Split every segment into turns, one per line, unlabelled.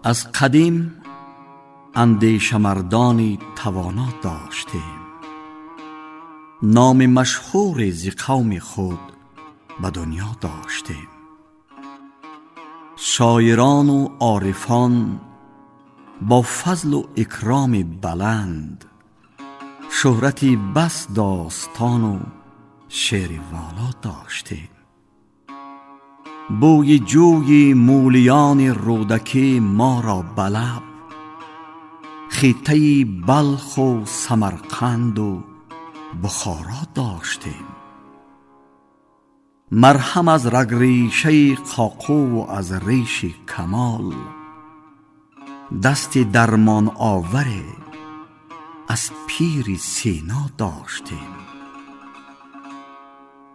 از قدیم اندیشه مردانی توانا داشتیم، نام مشهور ز قوم خود به دنیا داشتیم. شاعران و عارفان با فضل و اکرام بلند، شهرتی بس داستان و شعر والا داشتیم. بوی جوی مولیان رودکی ما را بلب، خطه بلخ و سمرقند و بخارا داشتیم. مرهم از رگ ریشه قاقو و از ریش کمال، دست درمان آور از پیر سینا داشتیم.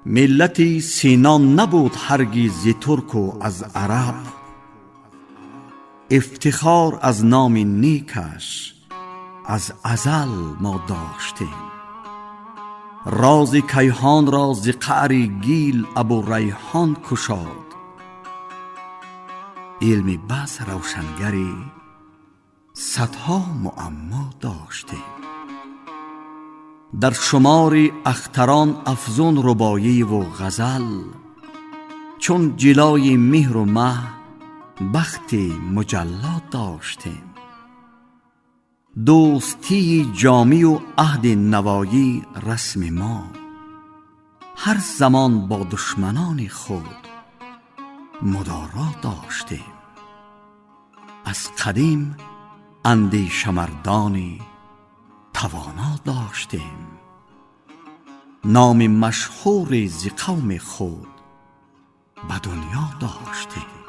ملت سینا نبود هرگز ز ترک و از عرب، افتخار از نام نیکش از ازل ما داشتیم. راز کیهان را ز قعر گیل ابو ریحان کشاد، علم بس روشنگری صدها معما داشتیم. در شمار اختران افزون رباعی و غزل، چون جلای مهر و مه بخت مجلا داشتیم. دوستی جامی و عهد نوایی رسم ما، هر زمان با دشمنان خود مدارا داشتیم. از قدیم اندیشه مردانی توانا داشتیم، نام مشهور ز قوم خود به دنیا داشتیم.